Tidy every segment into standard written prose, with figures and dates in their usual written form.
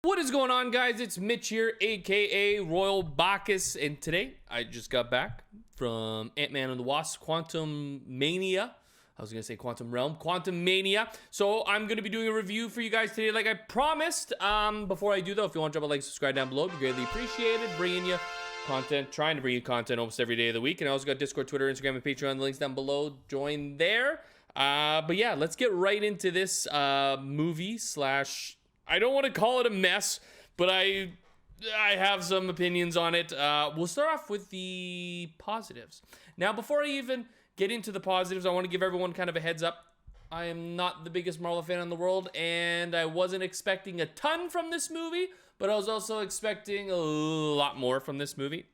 What is going on, guys? It's Mitch here, aka Royal Bacchus, and today I just got back from Ant-Man and the Wasp Quantumania. I was gonna say Quantum Realm, Quantumania. So I'm gonna be doing a review for you guys today, like I promised. Before I do though, if you want to drop a like, subscribe down below, it'd be greatly appreciated. Bringing you content, trying to bring you content almost every day of the week, and I also got Discord, Twitter, Instagram, and Patreon. The links down below. Join there. But yeah, let's get right into this movie slash. I don't want to call it a mess, but I have some opinions on it. We'll start off with the positives. Now, before I even get into the positives, I want to give everyone kind of a heads up. I am not the biggest Marvel fan in the world, and I wasn't expecting a ton from this movie, but I was also expecting a lot more from this movie.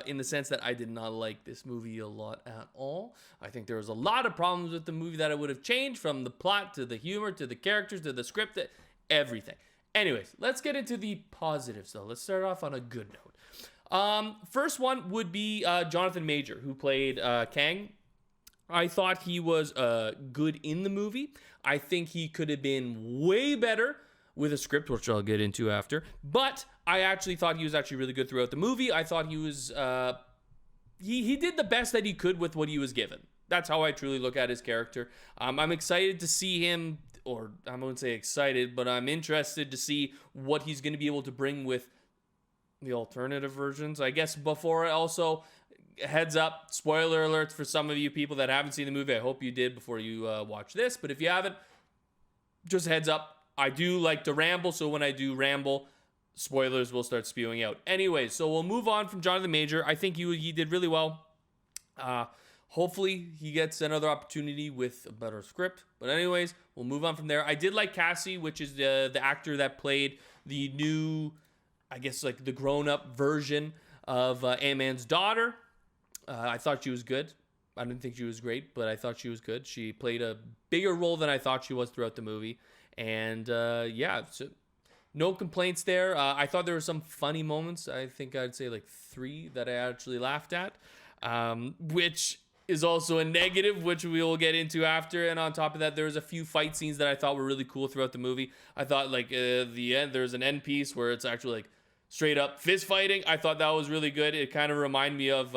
In the sense that I did not like this movie a lot at all. I think there was a lot of problems with the movie that I would have changed, from the plot to the humor to the characters to the script, everything. Anyways, let's get into the positives though. Let's start off on a good note. First one would be Jonathan Major, who played Kang. I thought he was good in the movie. I think he could have been way better with a script, which I'll get into after. But I actually thought he was actually really good throughout the movie. I thought he was he did the best that he could with what he was given. That's how I truly look at his character. I'm excited to see him, or I wouldn't say excited, but I'm interested to see what he's going to be able to bring with the alternative versions. I guess before, also, heads up, spoiler alerts for some of you people that haven't seen the movie. I hope you did before you watch this, but if you haven't, just heads up. I do like to ramble, so when I do ramble, spoilers will start spewing out. Anyways, so we'll move on from Jonathan Major. I think he did really well. Hopefully he gets another opportunity with a better script. But anyways, we'll move on from there. I did like Cassie, which is the actor that played the new, I guess, like the grown-up version of Ant-Man's daughter. I thought she was good. I didn't think she was great, but I thought she was good. She played a bigger role than I thought she was throughout the movie. And yeah, so no complaints there. I thought there were some funny moments. I think I'd say like 3 that I actually laughed at, which is also a negative, which we will get into after. And on top of that, there was a few fight scenes that I thought were really cool throughout the movie. I thought like the end, there's an end piece where it's actually like straight up fist fighting. I thought that was really good. It kind of reminded me of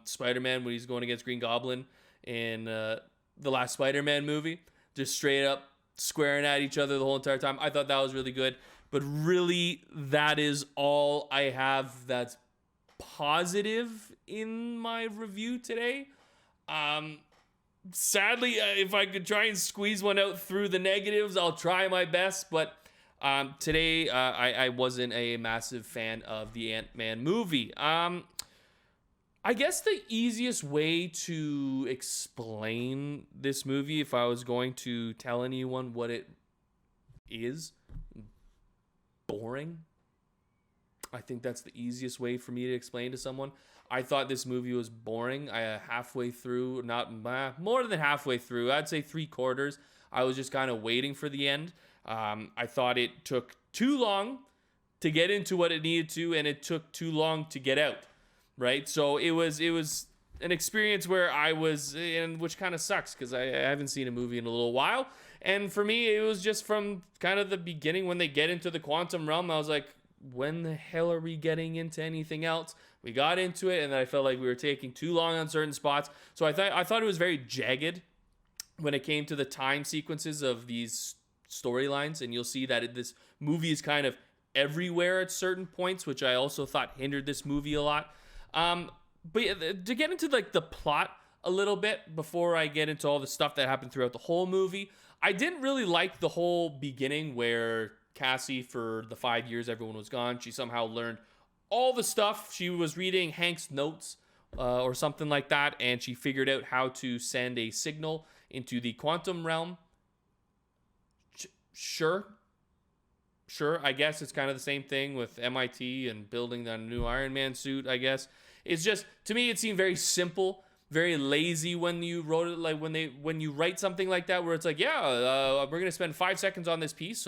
Spider-Man when he's going against Green Goblin in the last Spider-Man movie. Just straight up squaring at each other the whole entire time. I thought that was really good. But really, that is all I have that's positive in my review today. Sadly, if I could try and squeeze one out through the negatives, I'll try my best. But today, I wasn't a massive fan of the Ant-Man movie. I guess the easiest way to explain this movie, if I was going to tell anyone what it is, boring. I think that's the easiest way for me to explain to someone. I thought this movie was boring. Halfway through, not more than halfway through, I'd say 3/4, I was just kind of waiting for the end. I thought it took too long to get into what it needed to, and it took too long to get out. Right, so it was an experience where I was in, which kind of sucks because I haven't seen a movie in a little while. And for me, it was just from kind of the beginning when they get into the quantum realm. I was like, when the hell are we getting into anything else? We got into it, and I felt like we were taking too long on certain spots. So I thought it was very jagged when it came to the time sequences of these storylines, and you'll see that this movie is kind of everywhere at certain points, which I also thought hindered this movie a lot. But yeah, to get into like the plot a little bit before I get into all the stuff that happened throughout the whole movie, I didn't really like the whole beginning where Cassie, for the 5 years everyone was gone, she somehow learned all the stuff. She was reading Hank's notes or something like that, and she figured out how to send a signal into the quantum realm. Sure, I guess it's kind of the same thing with MIT and building the new Iron Man suit, I guess. It's just, to me, it seemed very simple, very lazy when you wrote it. Like when you write something like that, where it's like, we're going to spend 5 seconds on this piece.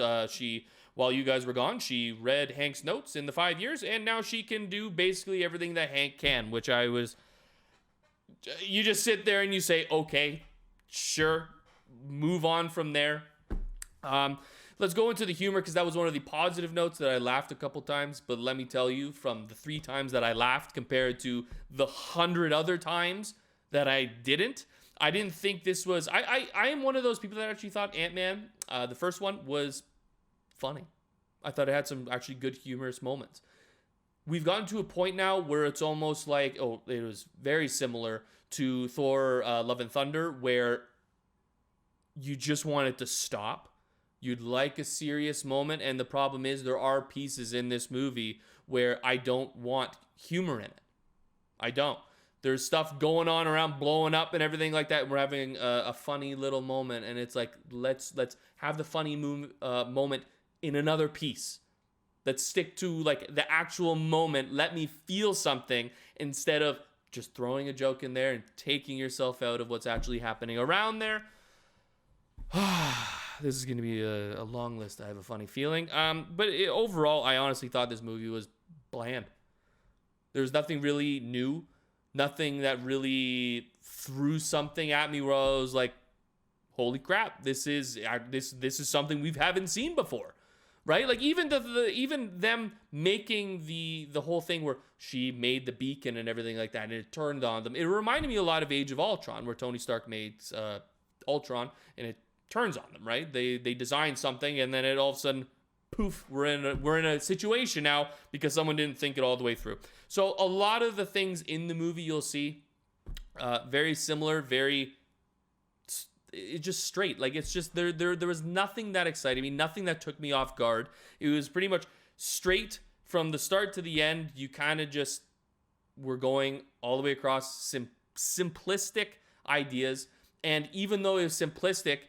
While you guys were gone, she read Hank's notes in the 5 years, and now she can do basically everything that Hank can, which you just sit there and you say, okay, sure, move on from there. let's go into the humor, because that was one of the positive notes that I laughed a couple times. But let me tell you, from the 3 times that I laughed compared to the 100 other times that I didn't think this was. I am one of those people that actually thought Ant-Man, the first one, was funny. I thought it had some actually good humorous moments. We've gotten to a point now where it's almost like, it was very similar to Thor Love and Thunder, where you just want it to stop. You'd like a serious moment, and the problem is there are pieces in this movie where I don't want humor in it. I don't. There's stuff going on around blowing up and everything like that. We're having a funny little moment, and it's like, let's have the funny moment in another piece. Let's stick to like the actual moment. Let me feel something instead of just throwing a joke in there and taking yourself out of what's actually happening around there. This is going to be a long list. I have a funny feeling. But overall, I honestly thought this movie was bland. There's nothing really new. Nothing that really threw something at me where I was like, holy crap, this is something we haven't seen before. Right? Like even even them making the whole thing where she made the beacon and everything like that, and it turned on them. It reminded me a lot of Age of Ultron, where Tony Stark made Ultron, and it turns on them. Right? They design something, and then it all of a sudden, poof, we're in a situation now because someone didn't think it all the way through. So a lot of the things in the movie you'll see, very similar, very. It's just straight. Like, it's just there was nothing that excited me, nothing that took me off guard. It was pretty much straight from the start to the end. You kind of just were going all the way across simplistic ideas, and even though it was simplistic,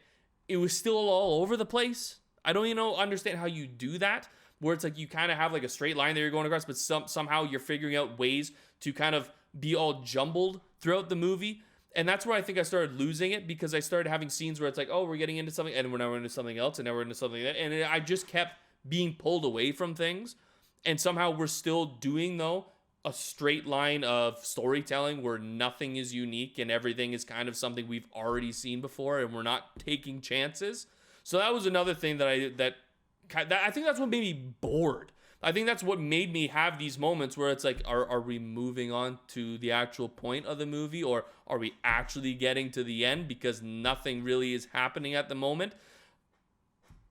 it was still all over the place. I don't even understand how you do that, where it's like you kind of have like a straight line that you're going across, but somehow you're figuring out ways to kind of be all jumbled throughout the movie. And that's where I think I started losing it, because I started having scenes where it's like, we're getting into something, and we're now into something else, and now we're into something else. And I just kept being pulled away from things. And somehow we're still doing, though, a straight line of storytelling where nothing is unique and everything is kind of something we've already seen before, and we're not taking chances. So that was another thing that I think that's what made me bored. I think that's what made me have these moments where it's like, are we moving on to the actual point of the movie, or are we actually getting to the end, because nothing really is happening at the moment?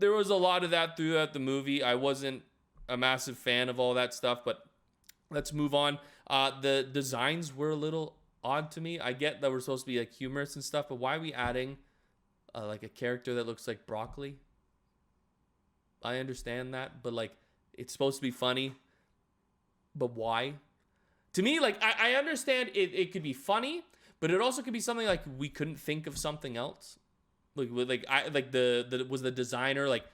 There was a lot of that throughout the movie. I wasn't a massive fan of all that stuff, but let's move on. The designs were a little odd to me. I get that we're supposed to be like humorous and stuff, but why are we adding like a character that looks like broccoli? I understand that, but like, it's supposed to be funny, but why? To me, like, I understand it could be funny, but it also could be something like we couldn't think of something else. Was the designer like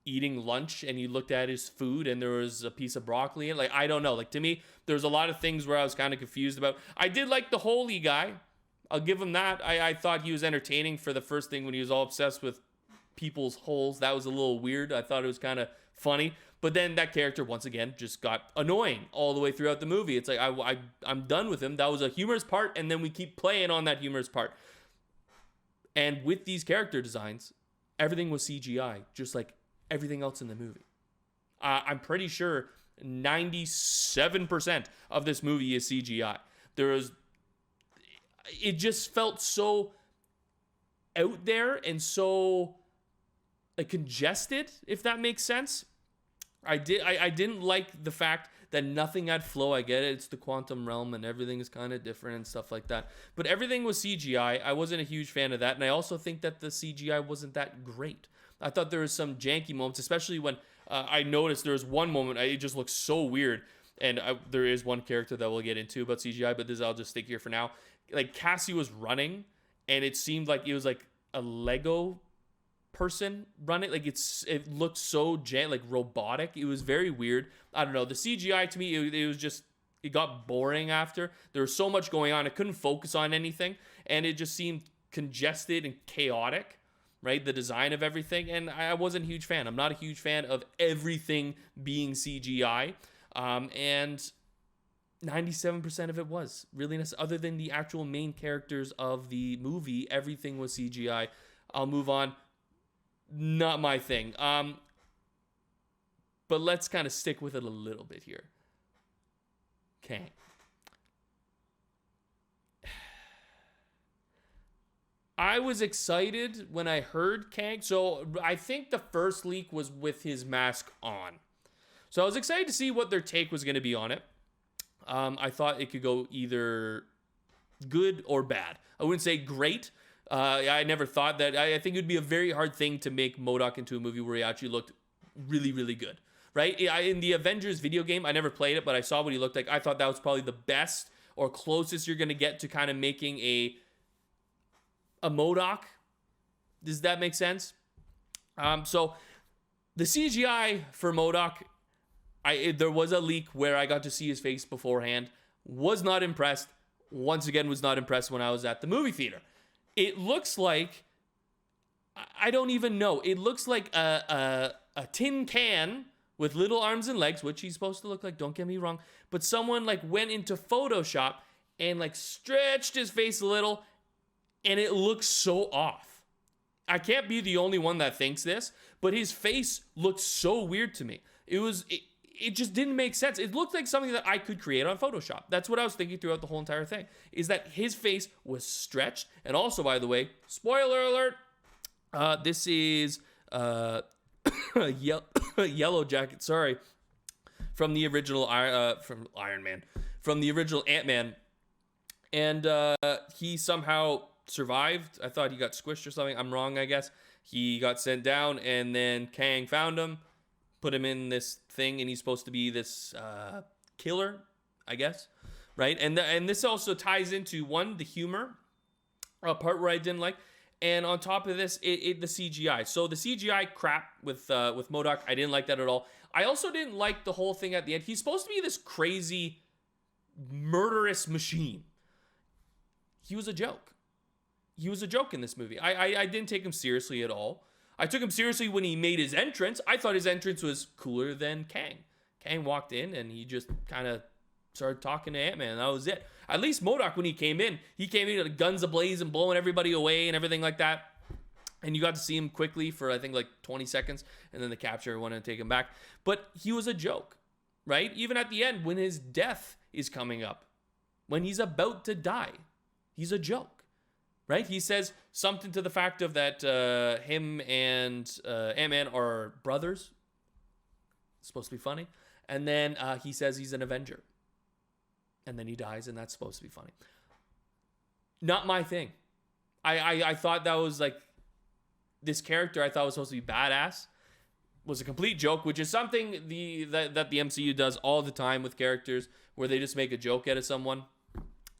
eating lunch and he looked at his food and there was a piece of broccoli in it? Like, I don't know. Like, to me, there's a lot of things where I was kind of confused about. I did like the holy guy. I'll give him that. I thought he was entertaining for the first thing when he was all obsessed with people's holes. That was a little weird. I thought it was kind of funny. But then that character, once again, just got annoying all the way throughout the movie. It's like, I'm done with him. That was a humorous part, and then we keep playing on that humorous part. And with these character designs, everything was CGI, just like everything else in the movie. I'm pretty sure 97% of this movie is CGI. It just felt so out there and so like congested, if that makes sense. I didn't like the fact that nothing had flow. I get it. It's the quantum realm and everything is kind of different and stuff like that. But everything was CGI. I wasn't a huge fan of that. And I also think that the CGI wasn't that great. I thought there was some janky moments, especially when I noticed there was one moment. It just looked so weird. And there is one character that we'll get into about CGI, but I'll just stick here for now. Like, Cassie was running, and it seemed like it was like a Lego person running. Like, it looked so like robotic. It was very weird. I don't know. The CGI to me, it was just, it got boring after. There was so much going on. I couldn't focus on anything, and it just seemed congested and chaotic, right? The design of everything, and I wasn't a huge fan. I'm not a huge fan of everything being CGI, and 97% of it was really nice. Other than the actual main characters of the movie, everything was CGI. I'll move on. not my thing. But let's kind of stick with it a little bit here. Kang. I was excited when I heard Kang. So I think the first leak was with his mask on. So I was excited to see what their take was going to be on it. I thought it could go either good or bad. I wouldn't say great. I never thought that. I think it would be a very hard thing to make MODOK into a movie where he actually looked really, really good. Right? In the Avengers video game, I never played it, but I saw what he looked like. I thought that was probably the best or closest you're going to get to kind of making a MODOK. Does that make sense? So the CGI for MODOK, there was a leak where I got to see his face beforehand. Was not impressed. Once again, was not impressed when I was at the movie theater. It looks like, I don't even know. It looks like a tin can with little arms and legs, which he's supposed to look like, don't get me wrong. But someone like went into Photoshop and like stretched his face a little, and it looks so off. I can't be the only one that thinks this, but his face looked so weird to me. It just didn't make sense. It looked like something that I could create on Photoshop. That's what I was thinking throughout the whole entire thing, is that his face was stretched. And also, by the way, spoiler alert, this is Yellow Jacket, sorry, from the original from Iron Man, from the original Ant-Man. And he somehow survived. I thought he got squished or something. I'm wrong, I guess. He got sent down, and then Kang found him, put him in this thing, and he's supposed to be this killer, I guess, right? And this also ties into, one, the humor, a part where I didn't like, and on top of this, the CGI. So the CGI crap with MODOK, I didn't like that at all. I also didn't like the whole thing at the end. He's supposed to be this crazy, murderous machine. He was a joke. He was a joke in this movie. I didn't take him seriously at all. I took him seriously when he made his entrance. I thought his entrance was cooler than Kang. Kang walked in and he just kind of started talking to Ant-Man. That was it. At least MODOK, when he came in with guns ablaze and blowing everybody away and everything like that. And you got to see him quickly for, I think, like 20 seconds. And then the capture wanted to take him back. But he was a joke, right? Even at the end, when his death is coming up, when he's about to die, he's a joke. Right? He says something to the fact of that him and Ant-Man are brothers. It's supposed to be funny. And then he says he's an Avenger. And then he dies, and that's supposed to be funny. Not my thing. I thought that was like, this character I thought was supposed to be badass was a complete joke, which is something that the MCU does all the time with characters, where they just make a joke out of someone.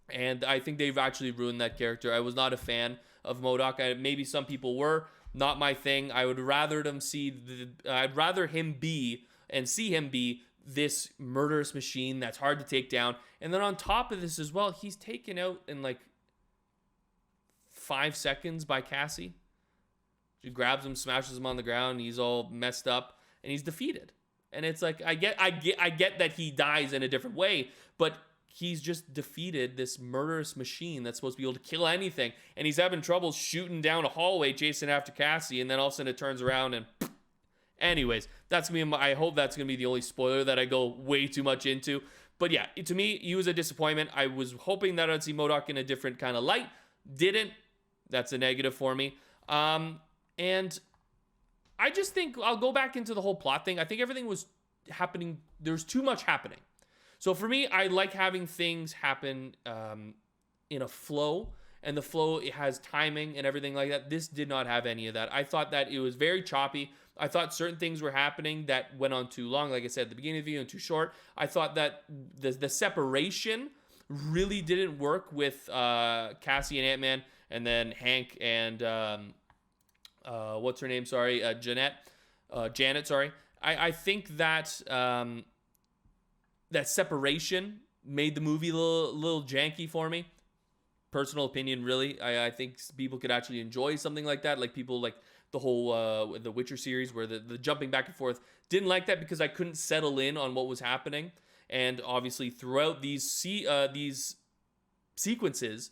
And I think they've actually ruined that character. I was not a fan of MODOK. Maybe some people were. Not my thing. I would rather I'd rather him be and see him be this murderous machine that's hard to take down. And then on top of this as well, he's taken out in like 5 seconds by Cassie. She grabs him, smashes him on the ground. He's all messed up, and he's defeated. And it's like, I get that he dies in a different way, but he's just defeated this murderous machine that's supposed to be able to kill anything. And he's having trouble shooting down a hallway, chasing after Cassie. And then all of a sudden it turns around and... Anyways, that's going to be... I hope that's going to be the only spoiler that I go way too much into. But yeah, to me, he was a disappointment. I was hoping that I'd see MODOK in a different kind of light. Didn't. That's a negative for me. And I just think... I'll go back into the whole plot thing. I think everything was happening... There's too much happening. So for me, I like having things happen in a flow, and the flow, it has timing and everything like that. This did not have any of that. I thought that it was very choppy. I thought certain things were happening that went on too long. Like I said at the beginning of the video, and too short. I thought that the separation really didn't work with Cassie and Ant-Man, and then Hank and what's her name? Sorry, Janet. Sorry. I think that that separation made the movie a little janky for me. Personal opinion, really. I think people could actually enjoy something like that. Like people like the whole The Witcher series, where the jumping back and forth. Didn't like that because I couldn't settle in on what was happening. And obviously throughout these sequences,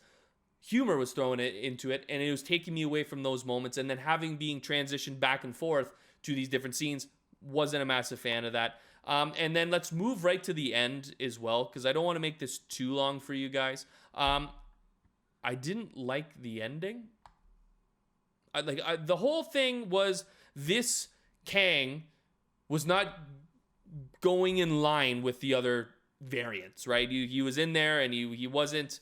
humor was thrown into it, and it was taking me away from those moments. And then having being transitioned back and forth to these different scenes, wasn't a massive fan of that. And then let's move right to the end as well, because I don't want to make this too long for you guys. I didn't like the ending. The whole thing was this Kang was not going in line with the other variants, right? He was in there, and he wasn't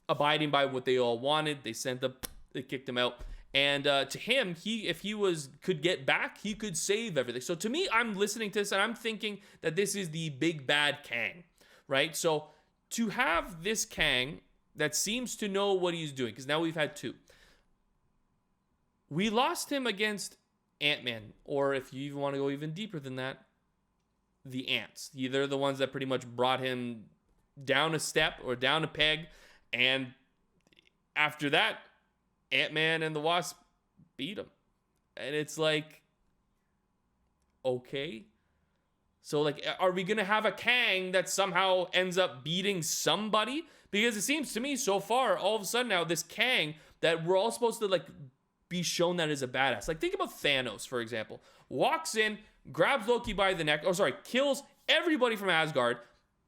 abiding by what they all wanted. They kicked him out. And to him, if he could get back, he could save everything. So to me, I'm listening to this and I'm thinking that this is the big bad Kang, right? So to have this Kang that seems to know what he's doing, because now we've had two. We lost him against Ant-Man, or if you even want to go even deeper than that, the Ants. They're the ones that pretty much brought him down a step or down a peg, and after that, Ant-Man and the Wasp beat him. And it's like, okay. So, like, are we going to have a Kang that somehow ends up beating somebody? Because it seems to me so far, all of a sudden now, this Kang that we're all supposed to, like, be shown that as a badass. Like, think about Thanos, for example. Walks in, grabs Loki by the neck, kills everybody from Asgard,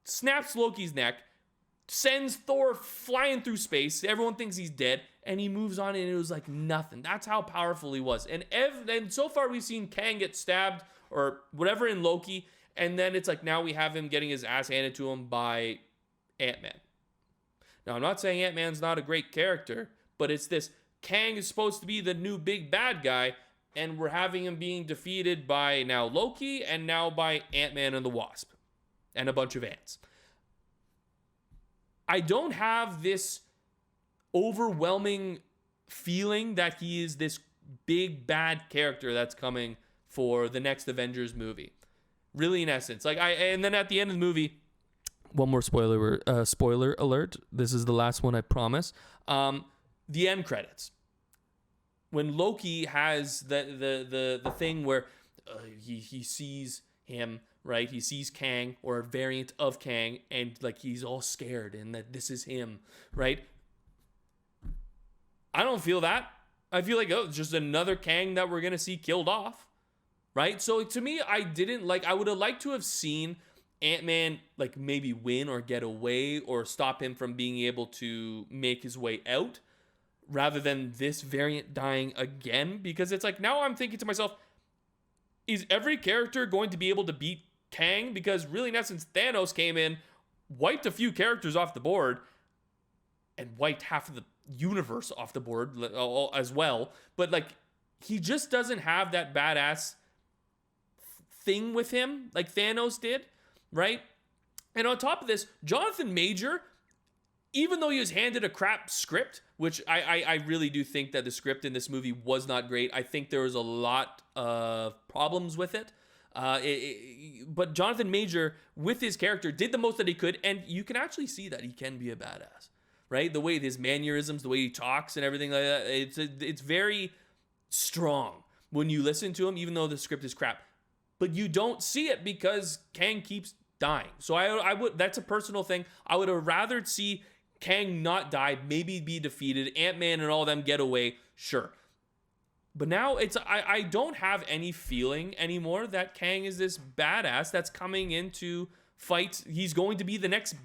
snaps Loki's neck, sends Thor flying through space. Everyone thinks he's dead, and he moves on, and it was like nothing. That's how powerful he was. And so far, we've seen Kang get stabbed or whatever in Loki, and then it's like now we have him getting his ass handed to him by Ant-Man. Now, I'm not saying Ant-Man's not a great character, but it's this Kang is supposed to be the new big bad guy, and we're having him being defeated by now Loki and now by Ant-Man and the Wasp and a bunch of ants. I don't have this overwhelming feeling that he is this big bad character that's coming for the next Avengers movie. Really, in essence, and then at the end of the movie, one more spoiler alert. This is the last one, I promise. The end credits. When Loki has the thing where he sees him, right? He sees Kang or a variant of Kang, and like he's all scared and that this is him, right? I don't feel that. I feel like, it's just another Kang that we're going to see killed off, right? So to me, I would have liked to have seen Ant-Man like maybe win or get away or stop him from being able to make his way out, rather than this variant dying again. Because it's like, now I'm thinking to myself, is every character going to be able to beat Kang? Because really, in essence, Thanos came in, wiped a few characters off the board, and wiped half of the universe off the board as well. But like, he just doesn't have that badass thing with him like Thanos did, right? And on top of this, Jonathan Major, even though he was handed a crap script, which I really do think that the script in this movie was not great. I think there was a lot of problems with it. But Jonathan Major, with his character, did the most that he could, and you can actually see that he can be a badass, right? The way his mannerisms, the way he talks and everything like that, it's very strong when you listen to him, even though the script is crap. But you don't see it because Kang keeps dying. So I would, that's a personal thing. I would have rather see Kang not die, maybe be defeated, Ant-Man and all of them get away, sure. But now I don't have any feeling anymore that Kang is this badass that's coming into fight. He's going to be the next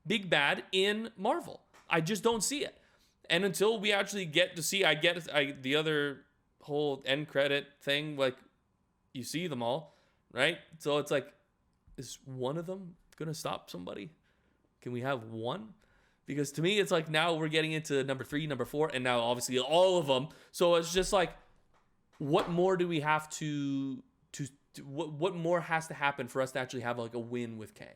big bad in Marvel. I just don't see it. And until we actually get to see, the other whole end credit thing, like, you see them all, right? So it's like, is one of them gonna stop somebody? Can we have one? Because to me, it's like now we're getting into number 3, number 4, and now obviously all of them. So it's just like, what more do we have to what more has to happen for us to actually have like a win with Kang,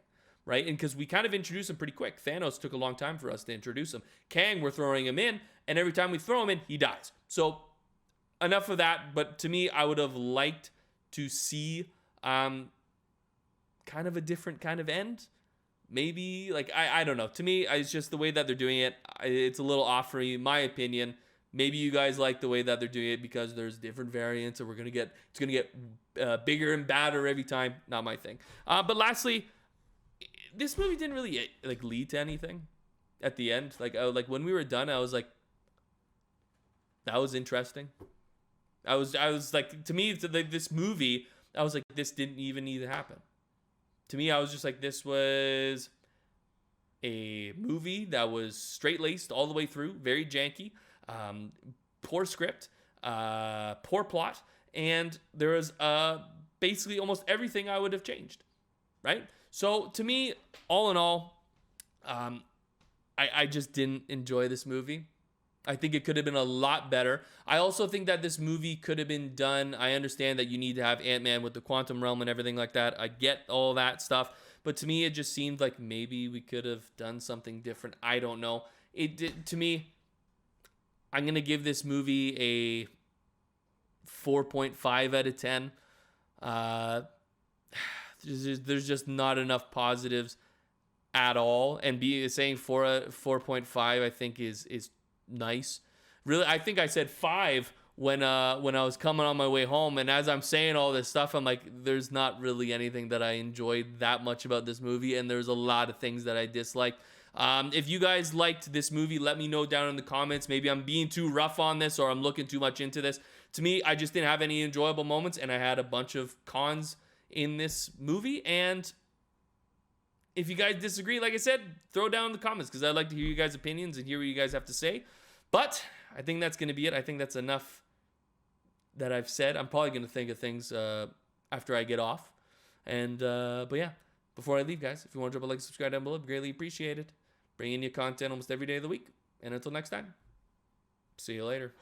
right? And because we kind of introduced him pretty quick. Thanos took a long time for us to introduce him. Kang, we're throwing him in, and every time we throw him in, he dies. So enough of that. But to me, I would have liked to see kind of a different kind of end. Maybe, like, I don't know. To me, it's just the way that they're doing it. It's a little off for me, my opinion. Maybe you guys like the way that they're doing it because there's different variants, and it's gonna get bigger and badder every time. Not my thing. But lastly, this movie didn't really like lead to anything. at the end. Like when we were done, I was like, that was interesting. I was like, to me, this movie, I was like, this didn't even need to happen. To me, I was just like, this was a movie that was straight laced all the way through, very janky, poor script, poor plot, and there was basically almost everything I would have changed, right? So to me, all in all, I just didn't enjoy this movie. I think it could have been a lot better. I also think that this movie could have been done. I understand that you need to have Ant-Man with the quantum realm and everything like that. I get all that stuff. But to me, it just seemed like maybe we could have done something different. I don't know. It did, to me, I'm going to give this movie a 4.5 out of 10. There's just not enough positives at all. And saying 4.5, I think is nice. Really, I think I said 5 when I was coming on my way home, and as I'm saying all this stuff, I'm like, there's not really anything that I enjoyed that much about this movie, and there's a lot of things that I disliked. If you guys liked this movie, let me know down in the comments. Maybe I'm being too rough on this, or I'm looking too much into this. To me, I just didn't have any enjoyable moments, and I had a bunch of cons in this movie. And if you guys disagree, like I said, throw down in the comments, because I'd like to hear you guys' opinions and hear what you guys have to say. But I think that's going to be it. I think that's enough that I've said. I'm probably going to think of things after I get off. And but yeah, before I leave, guys, if you want to drop a like, subscribe down below, greatly appreciate it. Bringing you content almost every day of the week. And until next time, see you later.